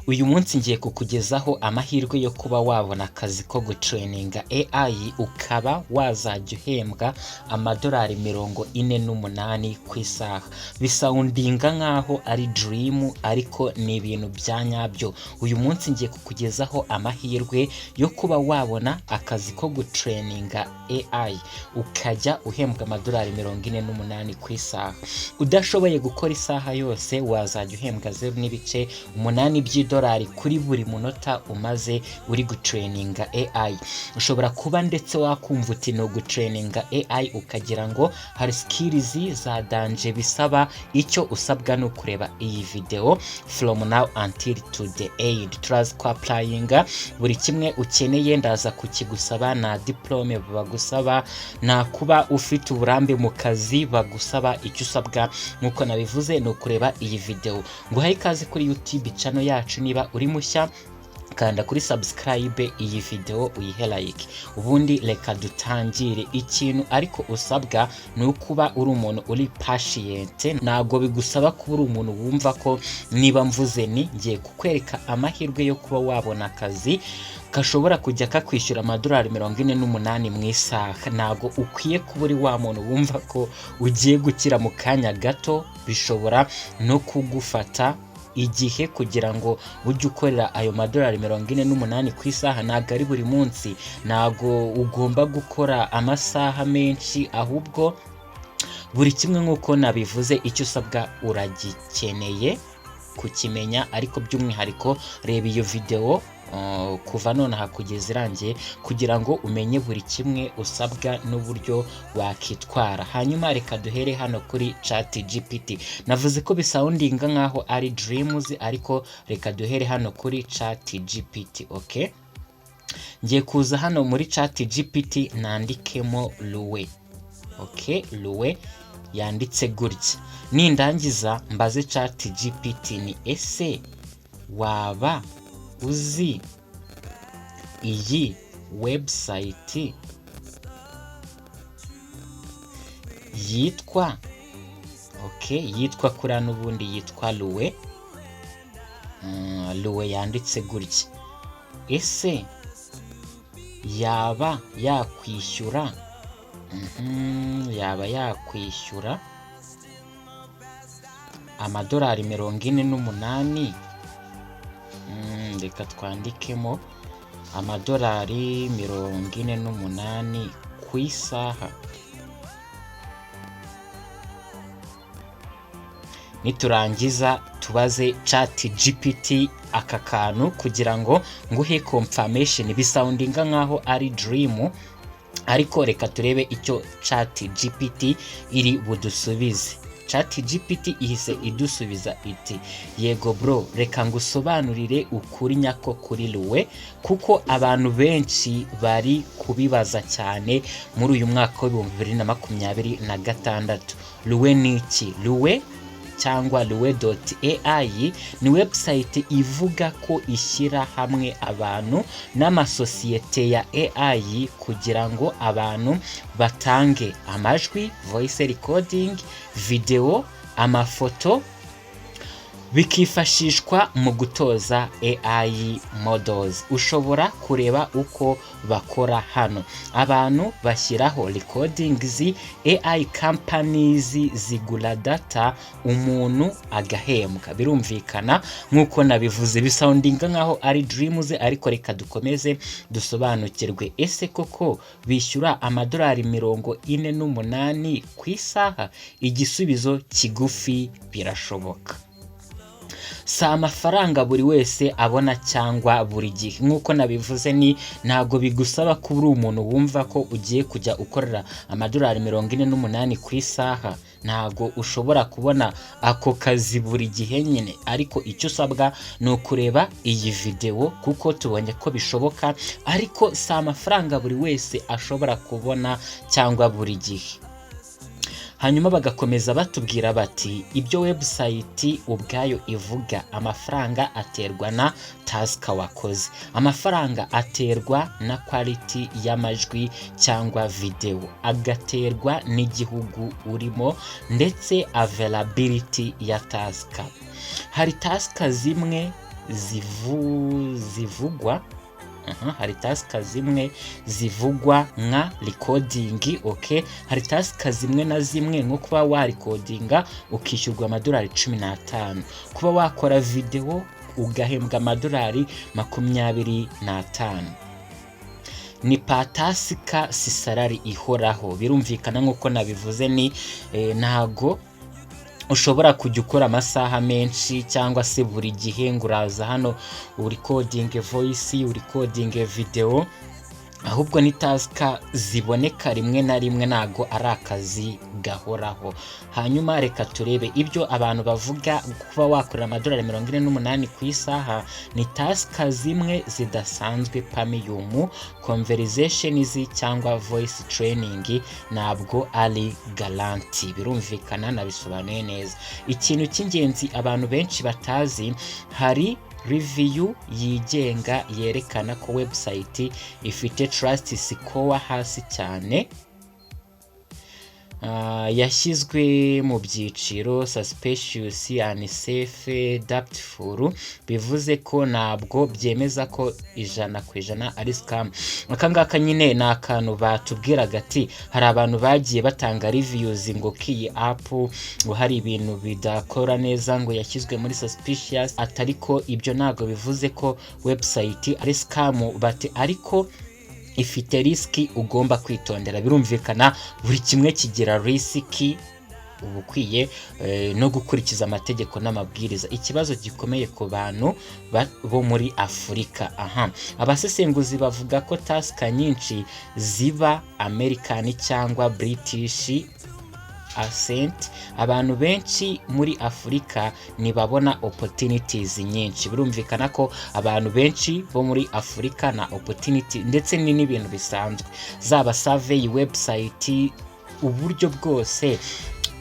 Uyu munsi ngiye kukugezaho amahirwe yo kuba wabona akazi ko gutraininga AI ukaba wazajya uhembwa amadolari 48 ku isaha. Bisoundinga nkaho ari dream ariko ni ibintu bya nyabyo. Uyu munsi ngiye kukugezaho amahirwe yo kuba wabona akazi ko gutraininga AI ukajya uhembwa amadolari 48 ku isaha. Udashoboye gukora isaha yose wazajya uhembwa 0.8 by'idolari kuri buri munota umaze uri gutraininga AI. Ushobora kuba ndetse wakumva uti no gutraininga AI ukagira ngo hari skills za danje bisaba, icyo usabwa no kureba iyi video from now until to the end. Turazi ko applyinga buri kimwe ukeneye ndaza kukigusaba, na diplome bagusaba, na kuba ufite uburambe mu kazi bagusaba. Icyo usabwa nkuko nabivuze no kureba iyi video. Nguhaye ikaze kuri YouTube channel yacu, niba uri mushya kanda kuri subscribe iyi video uyihe like, ubundi reka dutangire. Ikintu ariko usabwa ni ukuba uri umuntu uri patient, ntabwo bigusaba kuba uri umuntu wumva ko niba mvuze ni ngiye kukwereka amahirwe yo kuba wabona akazi kashobora kujya kakwishyura amadolari 48 mu isaha. Ntabwo ukwiye kuba uri wa muntu wumva ko ugiye gukira mu kanya gato. Bishobora no kugufata igihe kugira ngo ujye ukorera ayo madolari 48 ku isaha. Ntabwo ari buri munsi, ntabwo ugomba gukora amasaha menshi, ahubwo buri kimwe nk'uko nabivuze icyo usabwa uragikeneye kukimenya. Ariko by'umwihariko reba iyo video kuva none hakugeza irangiye kugira ngo umenye buri kimwe usabwa n'uburyo wakitwara. Hanyuma reka duhere hano kuri ChatGPT. Navuze ko bisoundinga nkaho ari dreams, ariko reka duhere hano kuri ChatGPT. Okay, ngiye kuza hano muri ChatGPT nandikemo Luwe. Okay, Luwe yanditse gutya. Nindangiza mbaze ChatGPT ni ese waba uzi iyi website yitwa yitwa kuri n'ubundi yitwa Luwe. Luwe yanditse gutya. Ese yaba yakwishyura amadolari 48. Reka twandikemo amadolari 48 ku isaha. Niturangiza tubaze ChatGPT aka kantu kugira ngo nguhe confirmation. Bisoundinga nkaho ari dream, ariko reka turebe icyo ChatGPT iri budusubize. ChatGPT ihise idusubiza iti yego bro, reka ngusobanurire ukuri nyako kuri Luwe, kuko abantu benshi bari kubibaza cyane muri uyu mwaka wa 2026. Luwe ni iki? Luwe cyangwa Luwe.ai ni website ivuga ko ishyira hamwe abantu n'amasosiyete ya AI kugira ngo abantu batange amajwi, voice recording, video, amafoto, bikifashishwa mu gutoza AI models. Ushobora kureba uko bakora hano. Abantu bashyiraho recordings, AI companies zigura data, umuntu agahembwa. Birumvikana nkuko nabivuze, bisoundinga nkaho ari dreams, ariko reka dukomeze dusobanukirwe. Ese koko bishyura amadolari 48 ku isaha? Igisubizo kigufi, birashoboka. Si amafaranga buri wese abona cyangwa buri gihe. Nkuko nabivuze ni ntago bigusaba kuba uri umuntu wumva ko ugiye kujya ukorera amadolari 48 ku isaha. Ntago ushobora kubona ako kazi buri gihe nyine, ariko icyo usabwa ni ukureba iyi video kuko tubonye ko bishoboka. Ariko si amafaranga buri wese ashobora kubona cyangwa buri gihe. Hanyuma bagakomeza batubwira bati ibyo website ubwayo ivuga, amafaranga aterwa na task wakoze, amafaranga aterwa na quality y'amajwi cyangwa video, agaterwa n'igihugu urimo ndetse availability ya task. Hari task zimwe zivugwa hari task zimwe zivugwa nka recording, okay. Hari task zimwe na zimwe nko kuba wa recordinga ukishyurwa amadolari 15, kuba wakora video ugahembwa amadolari 25. Ni patasika si salari ihoraho. Birumvikana nkuko nabivuze ni ntago ushobora kujya ukora amasaha menshi cyangwa se buri gihe nguraza hano uri coding voice, uri coding video, ahubwo ni task ziboneka rimwe na rimwe, nago ari akazi gahoraho. Hanyuma reka turebe ibyo abantu bavuga kuba wakorera amadolari 48 ku isaha. Ni task zimwe zidasanzwe, premium conversations cyangwa voice training, ntabwo ari garanti. Birumvikana nabisobanuye neza. Ikintu cy'ingenzi abantu benshi batazi, hari review yigenga yerekana ko website ifite trust score hasi cyane. Yashyizwe mu byiciro suspicious, unsafe, doubtful, bivuze ko ntabwo byemeza ko 100% ari scam. Akangaka nyine ni akantu batubwiraga ati hari abantu bagiye batanga reviews ngo kiyi app ngo hari ibintu bidakora neza, ngo yashyizwe muri suspicious, atariko ibyo ntabwo bivuze ko website ari scam, bati ariko ifite riski ugomba kwitondera. Birumvikana buri kimwe kigira riski, ubukwiye no gukurikiza amategeko n'amabwiriza. Ikibazo gikomeye ku bantu bo muri Afurika, abasesenguzi bavuga ko task nyinshi ziba American cyangwa British accent. Abantu benshi muri Afurika nibabona opportunities nyinshi. Birumvikana ko abantu benshi bo muri Afurika na opportunity ndetse n'ibintu bisanzwe, zaba survey, website, uburyo bwose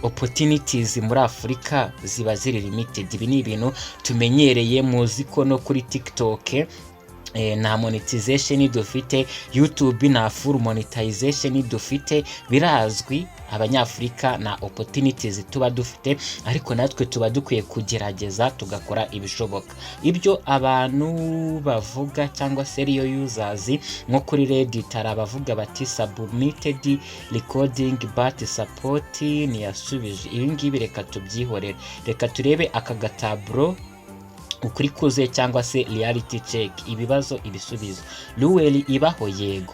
opportunities muri Afurika ziba ziri limited. Ibi ni ibintu tumenyereye, muzi ko no kuri TikTok na monetization dufite, YouTube na full monetization dufite, birazwi. Abanyafurika na opportunities tuba dufite, ariko natwe tuba dukwiye kugerageza tugakora ibishoboka. Ibyo abantu bavuga cyangwa serial users nko kuri Reddit abavuga bati submitted recording but support ntiyasubije. Ibi ngibi reka tubyihorere, reka turebe aka gatablo ukuri kuzuye cyangwa se reality check, ibibazo ibisubizo. Luweli ibaho? Yego.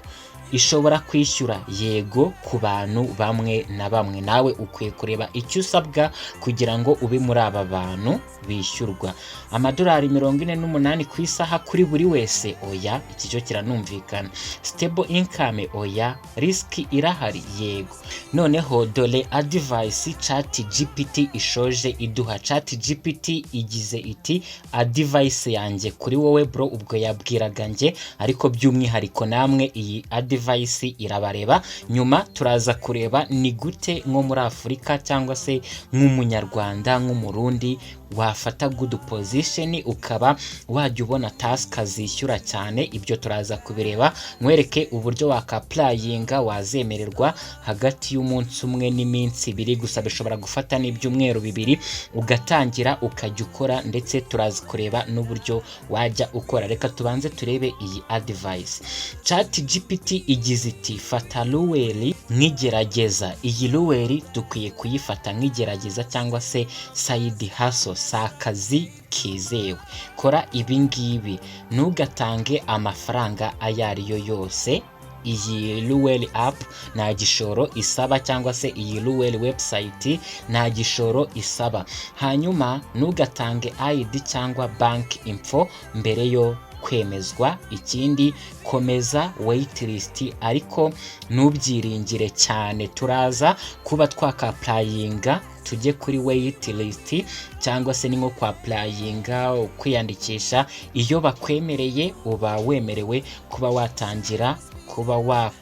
Ishobora kwishyura? Yego, ku bantu bamwe na bamwe. Nawe ukwiye kureba icyo usabwa kugira ngo ube muri aba bantu bishyurwa. Amadolari 48 ku isaha kuri buri wese? Oya, iki cyo kiranumvikana. Stable income? Oya. Risk irahari? Yego. Noneho dole advice ChatGPT ishoje iduha. ChatGPT igize iti advice yanjye kuri wowe bro, ubwo yabwiraga nge, ariko by'umwihariko namwe iyi advice irabareba. Nyuma turaza kureba ni gute nko muri Afurika cyangwa se nk'umunyarwanda, nk'umurundi, wafata good position ukaba wajya ubona task zishyura cyane. Ibyo turaza kubireba, mwereke uburyo wakapplyinga wazemererwa hagati y'umunsi umwe n'iminsi 2 gusa. Bishobora gufata n'ibyumweru 2 ugatangira ukajya ukora, ndetse turaza kureba n'uburyo wajya ukora. Reka tubanze turebe iyi advice. ChatGPT igize iti fata Luweli nk'igerageza. Iyi Luweli dukwiye kuyifata nk'igerageza cyangwa se side hustle, sakazi kizewe. Kora ibi ngibi, ntugatange amafaranga ayariyo yose. Iyi Luweli app nta gishoro isaba, cyangwa se iyi Luweli website nta gishoro isaba. Hanyuma ntugatange ID cyangwa bank info mbere yo kwemezwa. Ikindi, komeza waitlist ariko ntubyiringire cyane. Turaza kuba twakapplyinga tujye kuri waitlist cyangwa se ni nko kwa applyinga kwiyandikisha. Iyo bakwemereye uba wemerewe kuba watangira kuba wajya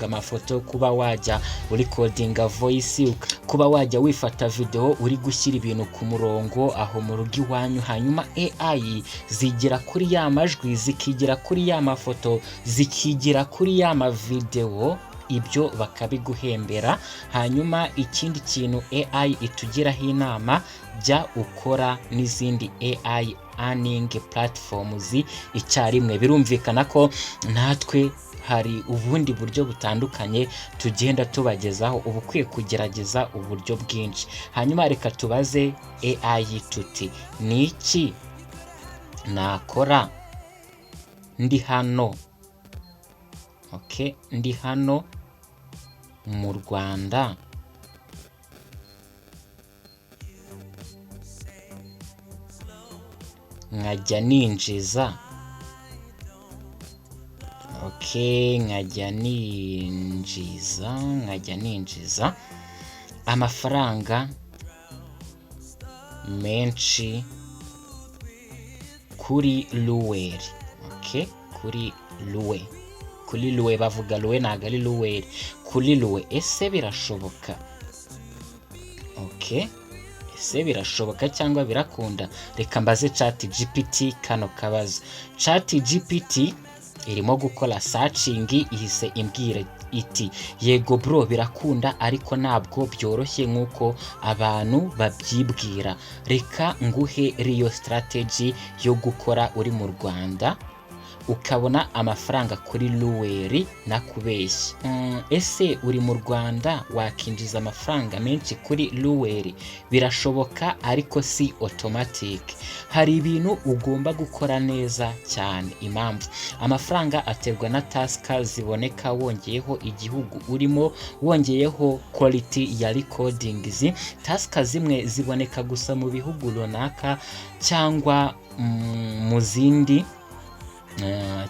amafoto, kuba wajya uri codinga voice, kuba wajya wifata video uri gushyira ibintu ku murongo aho mu rugo iwanyu. Hanyuma AI zigira kuri ya majwi, zikigira kuri ya mafoto, zikigira kuri ya video, ibyo bakabiguhembera. Hanyuma ikindi kintu AI itugiraho inama, jya ukora n'izindi AI earning platforms icyarimwe. Birumvikana ko natwe hari ubundi buryo butandukanye tugenda tubagezaho, uba ukwiye kugerageza uburyo bwinshi. Hanyuma reka tubaze AI tuti ni iki nakora ndi hano, ndi hano mu Rwanda nkajya ninjiza nkajya ninjiza amafaranga menshi kuri Luweri. Kuri Luwe bavuga Luwe ntabwo ari Luweri, kuri Luwe. Ese birashoboka? Ese birashoboka cyangwa birakunda? Reka mbaze ChatGPT kano kabazo. ChatGPT irimo gukora searching, ihise imbwira iti yego bro birakunda, ariko ntabwo byoroshye nk'uko abantu babyibwira. Reka nguhe real strategy yo gukora uri mu Rwanda ukabona amafaranga kuri Luweri nakubeshye. Ese uri mu Rwanda wakinjiza amafaranga menshi kuri Luweri? Birashoboka, ariko si automatic. Hari ibintu ugomba gukora neza cyane. Impamvu amafaranga aterwa na task ziboneka wongeyeho igihugu urimo, wongeyeho quality ya recordings. Task zimwe ziboneka gusa mu bihugu runaka cyangwa mu zindi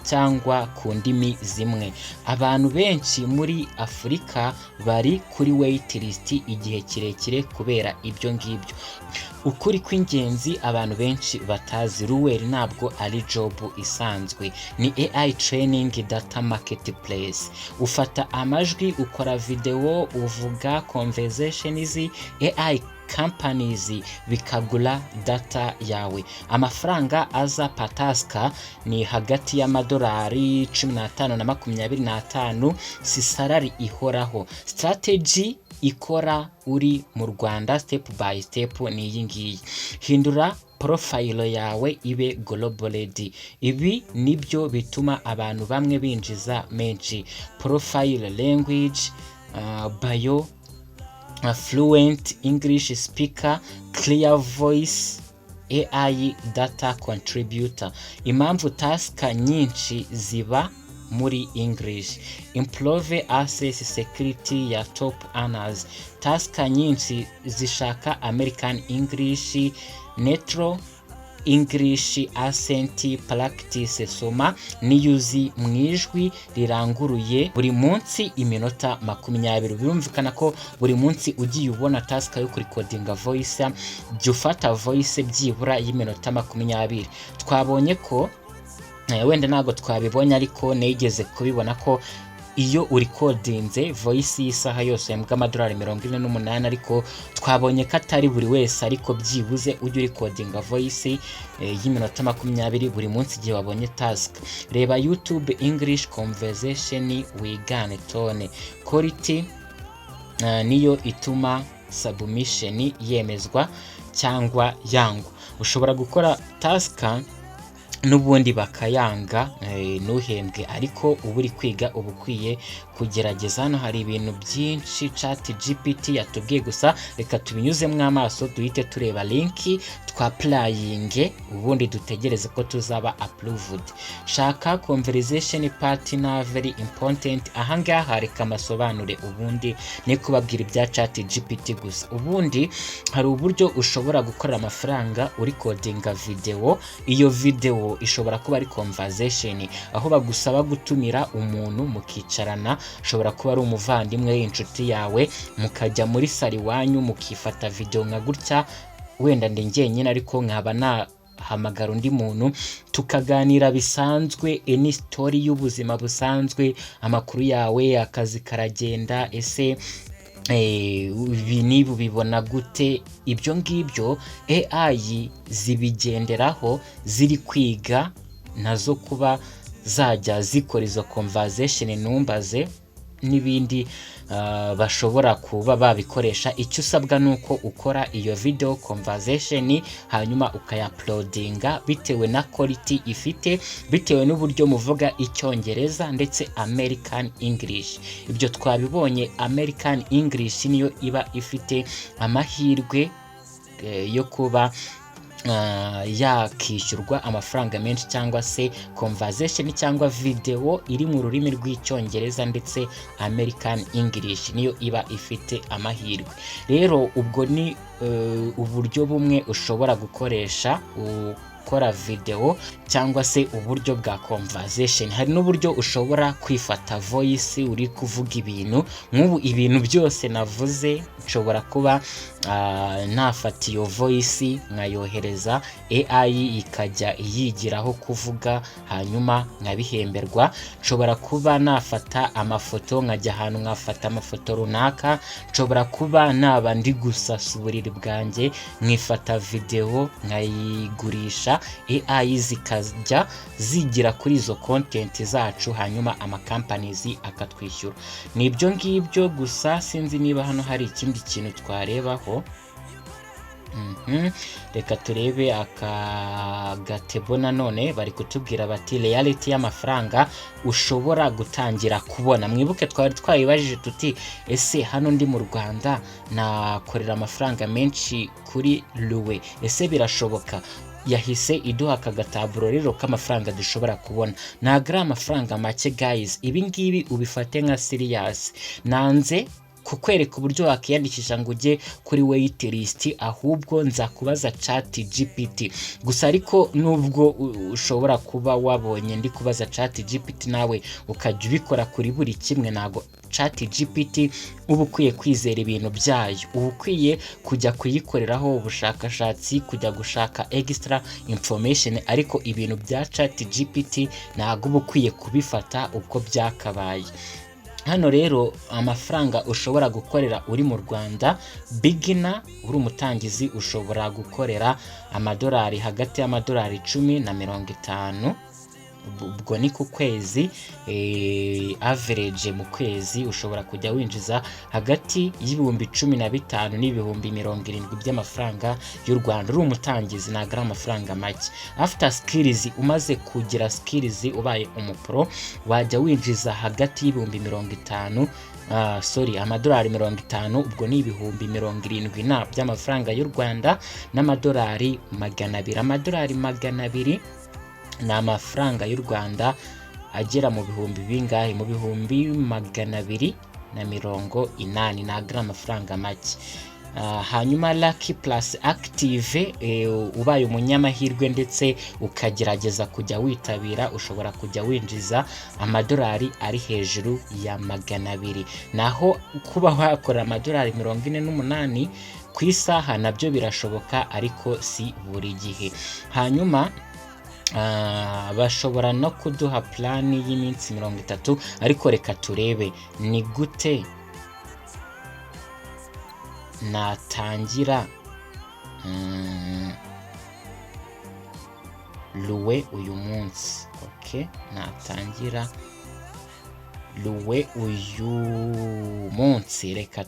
cyangwa ku ndimi zimwe. Abantu benshi muri Afurika bari kuri waitlist igihe kirekire kubera ibyo ngibyo. Ukuri kw'ingenzi abantu benshi batazi, Luweri ntabwo ari job isanzwe, ni AI training data marketplace. Ufata amajwi, ukora video, uvuga conversations, AI companies bikagura data yawe. Amafaranga aza pataska ni hagati y'amadolari 15 na 25. Si salary ihoraho. Strategy ikora uri mu Rwanda step by step ni iyi ngiyi. Hindura profile yawe ibe global ready. Ibi nibyo bituma abantu bamwe binjiza menshi. Profile language, bio, fluent English speaker, clear voice, AI data contributor. Impamvu task nyinshi ziba muri English. Improve access security ya top earners. Task nyinshi zishaka American English, Netro English accent practice. Soma niyuzi mwijwi riranguruye buri munsi iminota 20. Birumvikana ko buri munsi ugiye ubona task yo kurikodinga voice, jya ufata voice byibura y'iminota 20. Twabonye ko wenda ntabwo twabibonye, ariko nigeze kubibona ko iyo urikodinze voice y'isaha yose mbwa amadolari 48, ariko twabonye ko atari buri wese, ariko byibuze ujye urikodinga voice y'iminota 20 buri munsi igihe wabonye task. Reba YouTube English conversation wigane tone. Quality niyo ituma submission yemezwa cyangwa yangwa. Ushobora gukora task n'ubundi bakayanga ntuhembwe, ariko uba uri kwiga uba ukwiye kugerageza. Hano hari ibintu byinshi ChatGPT yatubwiye, gusa reka tubinyuzemo amaso duhite tureba linki twa playing, ubundi dutegereze ko tuzaba approved. Shaka conversation partner very important. Ahangaha reka masobanure ubundi ne kubabwira ibya ChatGPT gusa. Ubundi hari uburyo ushobora gukora amafaranga uri codinga video. Iyo video ishobora kuba ari conversation, aho bagusaba gutumira umuntu mukicarana. Ushobora kuba ari umuvandimwe w'inshuti yawe, mukajya muri sari wanyu mukifata video nka gutya, wenda ndi njyenyine ariko nkaba nahamagara undi muntu tukaganira bisanzwe, any story y'ubuzima busanzwe, amakuru yawe, akazi karagenda, ese niba ubibona gute. Ibyo ngibyo AI zibigenderaho, ziri kwiga nazo kuba zajya zikora izo conversation numbaze n'ibindi bashobora kuba babikoresha. Icyo usabwa nuko ukora iyo video conversation hanyuma ukayaploadinga bitewe na quality ifite, bitewe n'uburyo muvuga icyongereza ndetse American English. Ibyo twabibonye, American English niyo iba ifite amahirwe yo kuba yakishyurwa amafaranga menshi, cyangwa se conversation cyangwa video iri mu rurimi rw'icyongereza ndetse American English niyo iba ifite amahirwe. Rero ubwo ni uburyo bumwe ushobora gukoresha ukora video cyangwa se uburyo bwa conversation. Hari n'uburyo ushobora kwifata voice uri kuvuga ibintu, nk'ubu ibintu byose navuze nshobora kuba nafata iyo voice nkayohereza AI ikajya iyigiraho kuvuga hanyuma nkabihemberwa. Nshobora kuba nafata amafoto nkajya ahantu nkafata amafoto runaka, nshobora kuba naba ndi gusasa uburiri bwanjye nkifata video nkayigurisha, AI zikajya zigira kuri izo content zacu hanyuma companies akatwishyura. Ni ibyo ngibyo gusa, sinzi niba hano hari ikindi kintu twarebaho. Reka turebe aka gatebo. Nanone bari kutubwira bati reality y'amafaranga ushobora gutangira kubona. Mwibuke twari twayibajije tuti ese hano ndi mu Rwanda nakorera amafaranga menshi kuri Luwe, ese birashoboka? Yahise iduha aka gataburo rero k'amafaranga dushobora kubona. Ntabwo ari amafaranga make guys, ibi ngibi ubifate nka serious. Nanze kukwereka uburyo wakiyandikisha ngo ujye kuri waitlist, ahubwo nzakubaza ChatGPT gusa. Ariko nubwo ushobora kuba wabonye ndi kubaza ChatGPT nawe ukajya ubikora kuri buri kimwe, ntago ChatGPT uba ukwiye kwizera ibintu byayo, uba ukwiye kujya kuyikoreraho ubushakashatsi, kujya gushaka extra information. Ariko ibintu bya ChatGPT ntago uba ukwiye kubifata uko byakabaye. Hano rero amafaranga ushobora gukorera uri mu Rwanda, beginner uri umutangizi ushobora gukorera amadolari hagati y'amadolari 10 na 50. Ubwo ni ku kwezi, average mu kwezi ushobora kujya winjiza hagati y'ibihumbi 15 n'ibihumbi 70 by'amafaranga y'u Rwanda uri umutangizi. Ntabwo ari amafaranga make. After skills, umaze kugira skills ubaye umupro, wajya winjiza hagati y'ibihumbi 50 amadolari 50, ubwo ni ibihumbi 70 by'amafaranga y'u Rwanda n'amadolari 200. Amadolari 200 ni amafaranga y'u Rwanda agera mu bihumbi bingahe? Mu bihumbi 280. Ntabwo ari amafaranga make. Hanyuma Lucky Plus Active, ubaye umunyamahirwe ndetse ukagerageza kujya witabira, ushobora kujya winjiza amadolari ari hejuru ya 200. Naho kuba wakora amadolari 48 ku isaha nabyo birashoboka, ariko si buri gihe. Hanyuma bashobora no kuduha plan y'iminsi 30. Ariko reka turebe ni gute natangira Luwe uyu munsi. Okay, natangira Luwe uyu munsi. Reka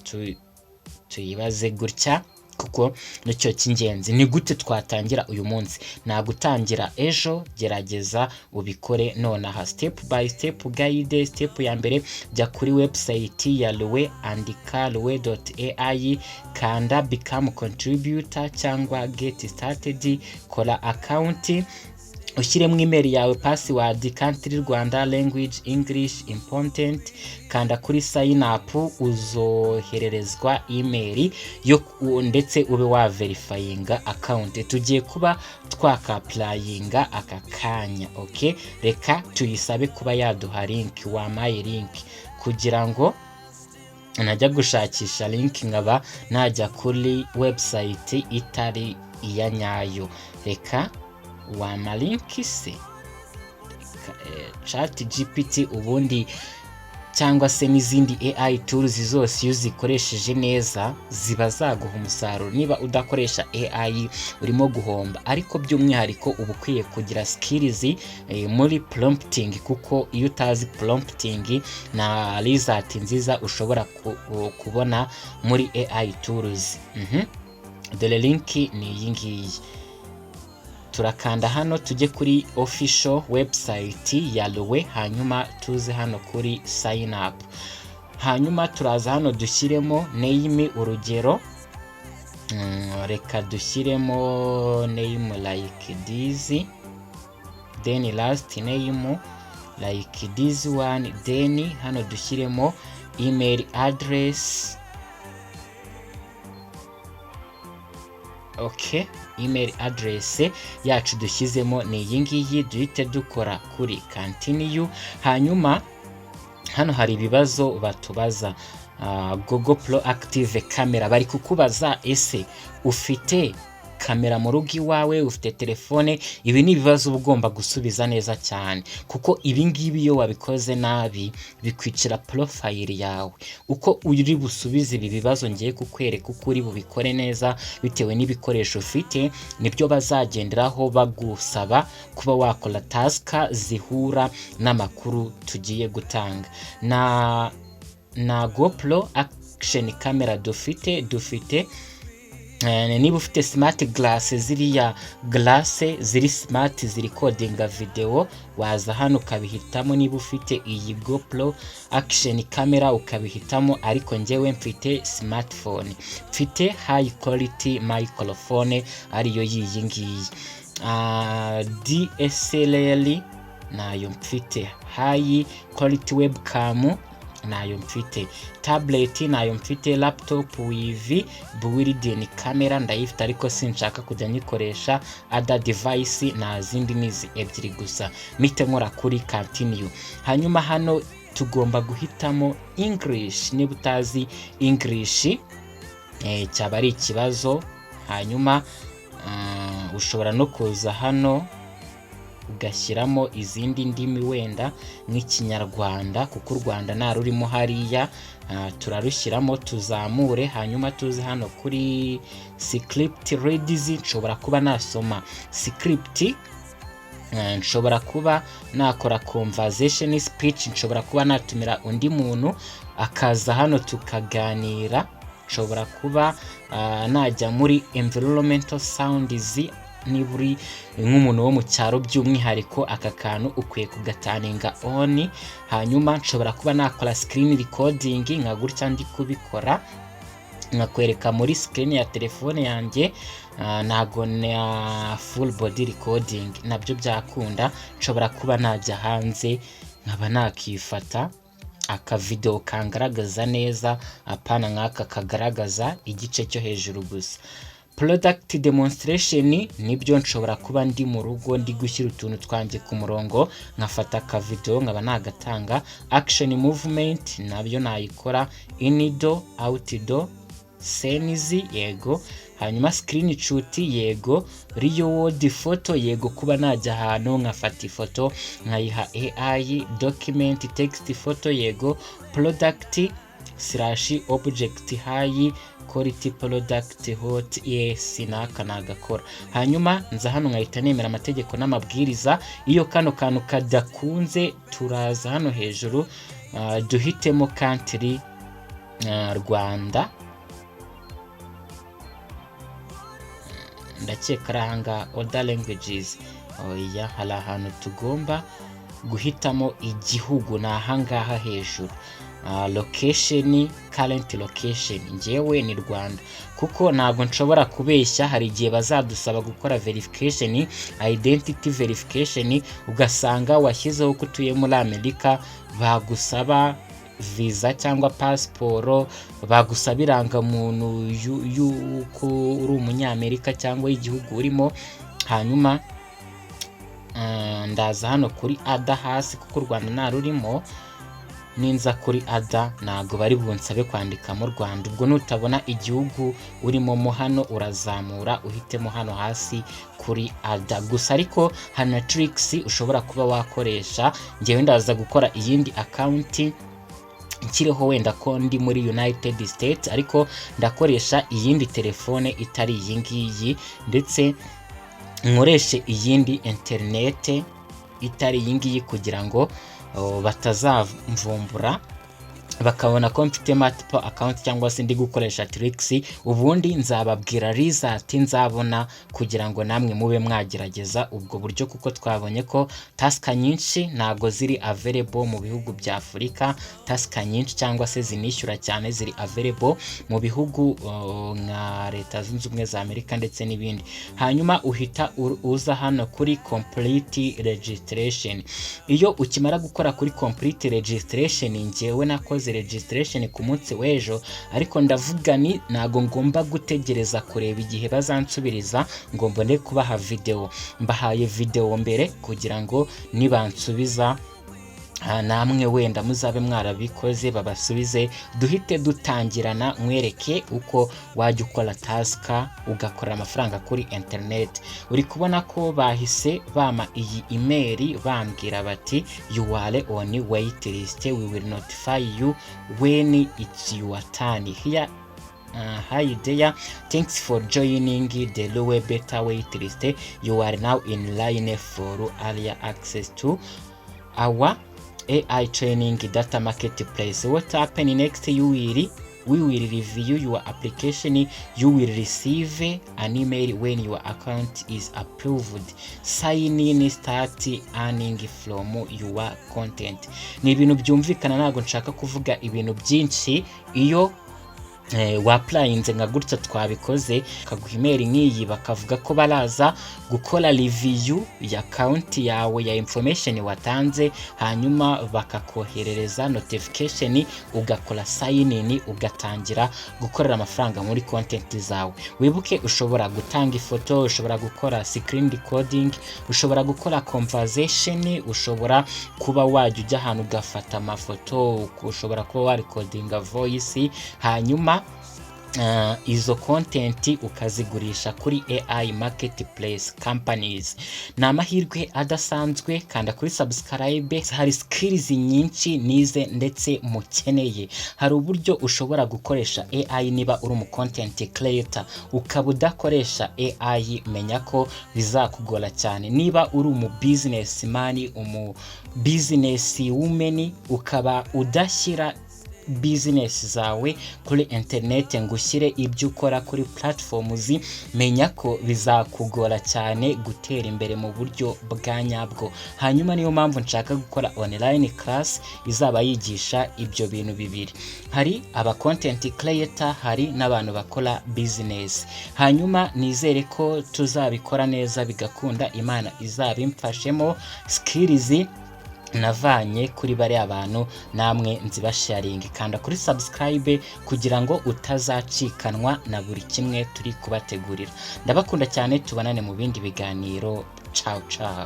tuyibaze gutya kuko nicyo cy'ingenzi. Ni gute twatangira uyu munsi? Nagutangira ejo, gerageza ubikore nonaha. Step by step guide. Step ya mbere, jya kuri website ya Luwe, andika luwe.ai, kanda become contributor cyangwa get started, kora account, ushyiremo email yawe, password, country Rwanda, language English important, kanda kuri sign up, uzohererezwa email yo ndetse ube wa verifyinga account. Tugiye kuba twaka applyinga aka kanya. Okay, reka tuyisabe kuba yaduha link, wamaye link, kugira ngo najya gushakisha link nkaba najya kuri website itari iya nyayo. Reka wama link se ChatGPT ubundi cyangwa se n'izindi AI tools zose iyo uzikoresheje neza ziba zaguha umusaruro. Niba udakoresha AI urimo guhomba, ariko by'umwihariko uba ukwiye kugira skills muri prompting, kuko iyo utazi prompting na result nziza ushobora kubona muri AI tools. Dore link ni iyi ngiyi, turakanda hano tujye kuri official website ya Lowe, hanyuma tuze hano kuri sign up, hanyuma turaza hano dushyiremo name, urugero reka dushyiremo name like this, then last name like this one, then hano dushyiremo email address. Okay, email address yacu dushyizemo ni iyi ngiyi, duhite dukora kuri continue. Hanyuma hano hari ibibazo batubaza, Google Pro Active Camera, bari kukubaza ese ufite kamera mu rugo iwawe, ufite telefone? Ibi ni ibibazo uba ugomba gusubiza neza cyane, kuko ibi ngibi iyo wabikoze nabi bikwicira profile yawe. Uko uri busubize ibi bibazo ngiye kukwereka uko uri bubikore neza bitewe n'ibikoresho ufite, nibyo bazagenderaho bagusaba kuba wakora task zihura n'amakuru tugiye gutanga. Na GoPro Action Camera dufite niba ufite smart glass, ziriya glass ziri smart ziri codinga video, waza hano ukabihitamo. Niba ufite iyi GoPro Action Camera ukabihitamo, ariko njyewe mfite smartphone, mfite high quality microphone ariyo yiyi ngiyi. DSLR nayo mfite, high quality webcam nayo mfite, tablet nayo mfite, laptop with built-in camera ndayifite, ariko sinshaka kujya nyikoresha other device, na zindi nizi ebyiri gusa. Mite nkora kuri continue. Hanyuma hano tugomba guhitamo English. Niba utazi English cyaba ari ikibazo. Hanyuma ushobora no kuza hano ugashyiramo izindi ndimi, wenda nk'ikinyarwanda, kuko u Rwanda nta rurimo hariya. Turarushyiramo tuzamure, hanyuma tuze hano kuri script reads. Nshobora kuba nasoma script, nshobora kuba nakora conversation speech, nshobora kuba natumira undi muntu akaza hano tukaganira, nshobora kuba najya muri environmental sounds niba uri nk'umuntu wo mu cyaro by'umwihariko aka kantu ukwiye kugataninga on. Hanyuma nshobora kuba nakora screen recording nka gutya ndi kubikora, nkakwereka muri screen ya telefone yanjye, ntago na full body recording nabyo byakunda. Nshobora kuba najya hanze nkaba nakifata aka video kangaragaza neza, apana nk'aka kagaragaza igice cyo hejuru gusa. Product demonstration nibyo nshobora kuba ndi mu rugo ndi gushyira utuntu twanjye ku murongo, nkafata aka video nkaba nagatanga. Action movement nabyo nayikora, indoor outdoor scenes yego. Hanyuma screenshot yego, real world photo yego, kuba najya ahantu nkafata ifoto nkayiha AI. Document text photo yego. Product / object high quality product hot, yes naka nagakora. Hanyuma nza hano nkahita nemera amategeko n'amabwiriza. Iyo kano kantu kadakunze turaza hano hejuru duhitemo country Rwanda, ndakeka arahanga other languages. Oya, hari ahantu tugomba guhitamo igihugu, na ahangaha hejuru. Location, current location, njyewe ni Rwanda, kuko ntabwo nshobora kubeshya. Hari igihe bazadusaba gukora verification, identity verification, ugasanga washyizeho ko utuye muri Amerika, bagusaba visa cyangwa passport, bagusaba irangamuntu y'uko uri umunyamerika cyangwa igihugu urimo. Hanyuma ndaza hano kuri ada hasi, kuko u Rwanda nta rurimo. Ninza kuri ada ntago bari bunsabe kwandika mu Rwanda. Ubwo nutabona igihugu urimo mo hano urazamura uhitemo hano hasi kuri ada gusa. Ariko hana tricks ushobora kuba wakoresha. Ngewe ndaza gukora iyindi account kiriho wenda ko ndi muri United States ariko ndakoresha iyindi telefone itari iyi ngiyi, ndetse nkoreshe iyindi internet itari iyi ngiyi kugira ngo batazamvumbura bakabona ko mfite multiple account cyangwa se ndi gukoresha tricks. Ubundi nzababwira result nzabona kugira ngo namwe mube mwagerageza ubwo buryo, kuko twabonye ko task nyinshi ntago ziri available mu bihugu bya Afurika. Task nyinshi cyangwa se zinishyura cyane ziri available mu bihugu nka Leta Zunze Ubumwe za Amerika ndetse n'ibindi. Hanyuma uhita uza hano kuri complete registration. Iyo ukimara gukora kuri complete registration, njyewe nakoze registration ku munsi w'ejo, ariko ndavuga ni nago ngomba gutegereza kureba igihe bazansubiriza ngo mbone kubaha video. Mbahaye video mbere kugira ngo nibansubiza namwe wenda muzabe mwarabikoze babasubize, duhite dutangirana mwereke uko wajya ukora task ugakora amafaranga kuri internet. Uri kubona ko bahise bama iyi email bambwira bati you are on wait list, we will notify you when it's your turn. Here hi there, thanks for joining the lower beta wait list. You are now in line for earlier access to our AI training data marketplace. What happen next? We will review your application. You will receive an email when your account is approved. Sign in, start earning from your content. Ni ibintu byumvikana, ntago nshaka kuvuga ibintu byinshi. Iyo waplayinze nka gutya twabikoze, kaguha email nk'iyi bakavuga ko baraza gukora review ya account yawe ya information watanze, hanyuma bakakoherereza notification, ugakora sign in, ugatangira gukorera amafaranga muri content zawe. Wibuke ushobora gutanga ifoto, ushobora gukora screen recording, ushobora gukora conversation, ushobora kuba wajya ujya ahantu ugafata amafoto, ushobora kuba wa recording voice, hanyuma izo content ukazigurisha kuri AI marketplace companies. Ni amahirwe adasanzwe, kanda kuri subscribe. Hari skills nyinshi nize ndetse mukeneye. Hari uburyo ushobora gukoresha AI niba uri mu content creator ukaba udakoresha AI, menya ko bizakugora cyane. Niba uri mu business man, umu business woman, ukaba udashyira business zawe kuri internet ngo ushyire ibyo ukora kuri platforms, menya ko bizakugora cyane gutera imbere mu buryo bwa nyabwo. Hanyuma niyo mpamvu nshaka gukora online class izaba yigisha ibyo bintu bibiri. Hari aba content creator, hari n'abantu bakora business. Hanyuma nizere ko tuzabikora neza bigakunda, Imana izabimfashemo. Skills navanye kuri bari abantu namwe nzibasharinga. Kanda kuri subscribe kugira ngo utazacikanwa na buri kimwe turi kubategurira. Ndabakunda cyane, tubanane mu bindi biganiro. Ciao ciao.